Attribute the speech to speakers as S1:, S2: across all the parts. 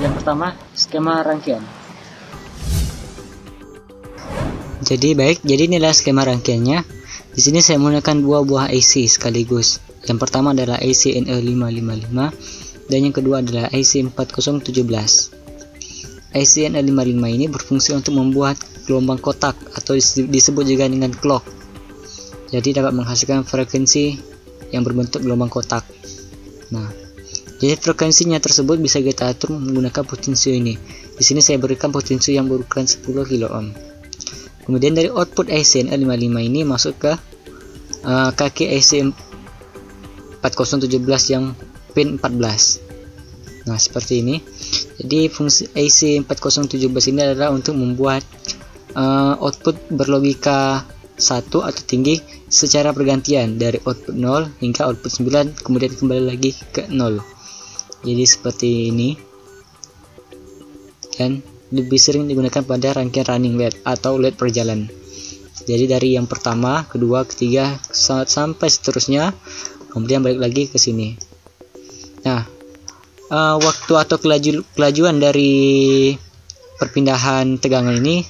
S1: Yang pertama, skema rangkaian. Jadi inilah skema rangkaiannya. Di sini saya menggunakan dua buah IC sekaligus. Yang pertama adalah IC NE555 dan yang kedua adalah IC 4017. IC NE55 ini berfungsi untuk membuat gelombang kotak atau disebut juga dengan clock. Jadi dapat menghasilkan frekuensi yang berbentuk gelombang kotak. Nah, jadi frekuensinya tersebut bisa kita atur menggunakan potensio ini. Di sini saya berikan potensio yang berukuran 10 kilo ohm. Kemudian dari output IC NE55 ini masuk ke kaki IC 4017 yang pin 14. Nah, seperti ini. Jadi fungsi IC 4017 ini adalah untuk membuat output berlogika 1 atau tinggi secara bergantian dari output 0 hingga output 9, kemudian kembali lagi ke 0. Jadi seperti ini, dan lebih sering digunakan pada rangkaian running LED atau LED perjalanan. Jadi dari yang pertama, kedua, ketiga sampai seterusnya, kemudian balik lagi ke sini. Nah, waktu atau kelajuan dari perpindahan tegangan ini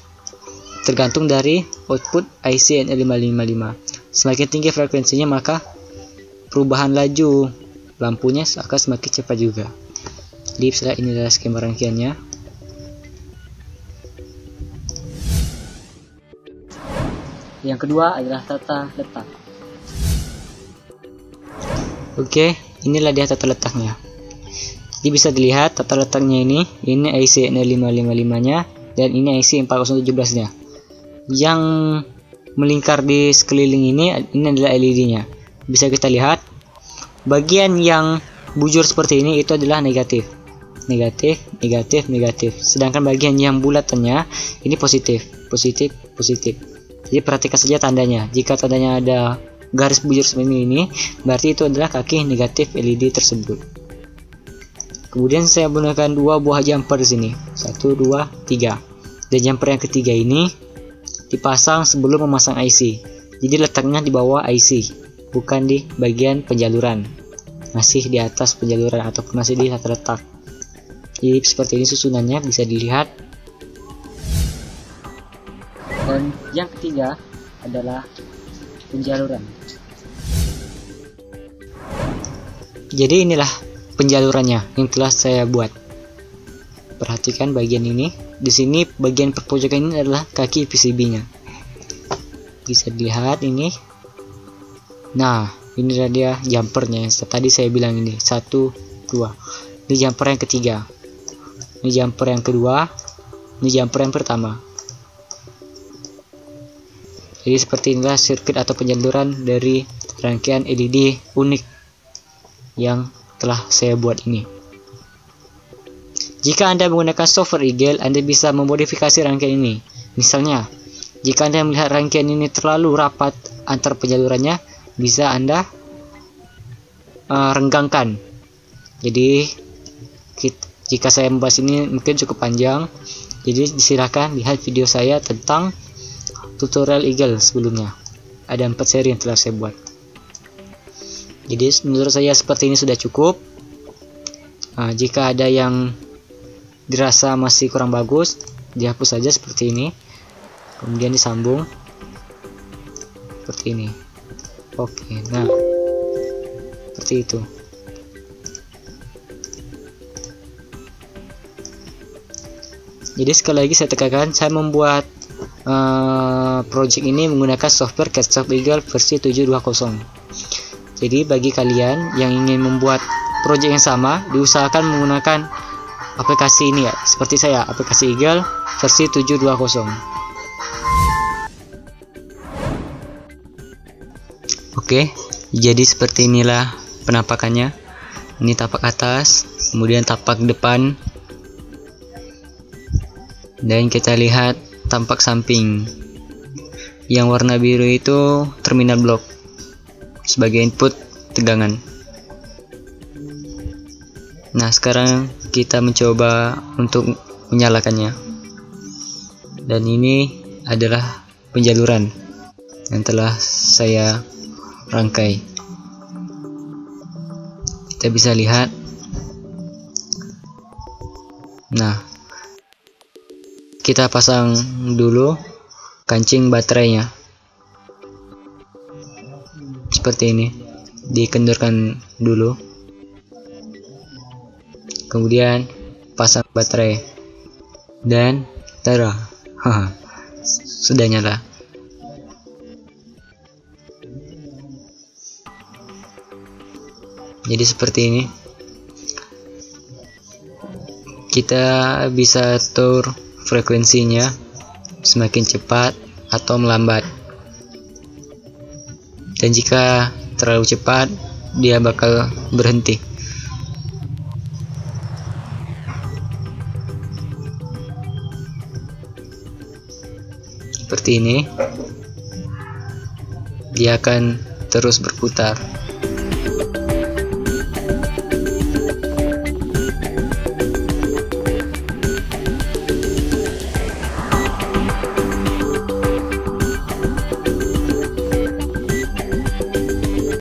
S1: tergantung dari output IC NE555. Semakin tinggi frekuensinya, maka perubahan laju lampunya akan semakin cepat juga. Jadi misalnya ini adalah skema rangkaiannya. Yang kedua adalah tata letak. Oke, inilah dia tata letaknya. Jadi bisa dilihat tata letaknya ini IC NE555 nya dan ini IC 4017 nya. Yang melingkar di sekeliling ini adalah LED nya. Bisa kita lihat bagian yang bujur seperti ini itu adalah negatif. Sedangkan bagian yang bulatannya ini positif. Jadi perhatikan saja tandanya. Jika tandanya ada garis bujur seperti ini, berarti itu adalah kaki negatif LED tersebut. Kemudian saya menggunakan dua buah jumper di sini. 1, 2, 3. Dan jumper yang ketiga ini dipasang sebelum memasang IC. Jadi letaknya di bawah IC, bukan di bagian penjaluran, masih di atas penjaluran ataupun masih di tata letak. Jadi seperti ini susunannya, bisa dilihat. Dan yang ketiga adalah penjaluran. Jadi inilah penjalurannya yang telah saya buat. Perhatikan bagian ini. Di sini bagian perpojokan ini adalah kaki PCB-nya. Bisa dilihat ini. Nah, inilah dia jumpernya. Tadi saya bilang ini 1, 2. Ini jumper yang ketiga. Ini jumper yang kedua. Ini jumper yang pertama. Jadi seperti inilah sirkuit atau penjaluran dari rangkaian LED unik yang telah saya buat ini. Jika Anda menggunakan software Eagle, Anda bisa memodifikasi rangkaian ini. Misalnya, jika Anda melihat rangkaian ini terlalu rapat antar penjalurannya, bisa Anda renggangkan. Jadi jika saya membahas ini mungkin cukup panjang, jadi silakan lihat video saya tentang tutorial Eagle sebelumnya. Ada 4 seri yang telah saya buat. Jadi menurut saya seperti ini sudah cukup. Jika ada yang dirasa masih kurang bagus, dihapus saja seperti ini, kemudian disambung seperti ini. Oke, nah seperti itu. Jadi sekali lagi saya tekankan, saya membuat project ini menggunakan software CADSoft Eagle versi 720. Jadi bagi kalian yang ingin membuat project yang sama, diusahakan menggunakan aplikasi ini ya, seperti saya, aplikasi Eagle versi 720. Oke, Jadi seperti inilah penampakannya. Ini tapak atas, kemudian tapak depan, dan kita lihat tampak samping. Yang warna biru itu terminal block sebagai input tegangan. Nah, sekarang kita mencoba untuk menyalakannya. Dan ini adalah penjaluran yang telah saya rangkai. Kita bisa lihat. Nah, kita pasang dulu kancing baterainya seperti ini, dikendorkan dulu, kemudian pasang baterai, dan taruh. Sudah nyala. Jadi seperti ini, kita bisa atur frekuensinya semakin cepat atau melambat, dan jika terlalu cepat dia bakal berhenti. Seperti ini, dia akan terus berputar.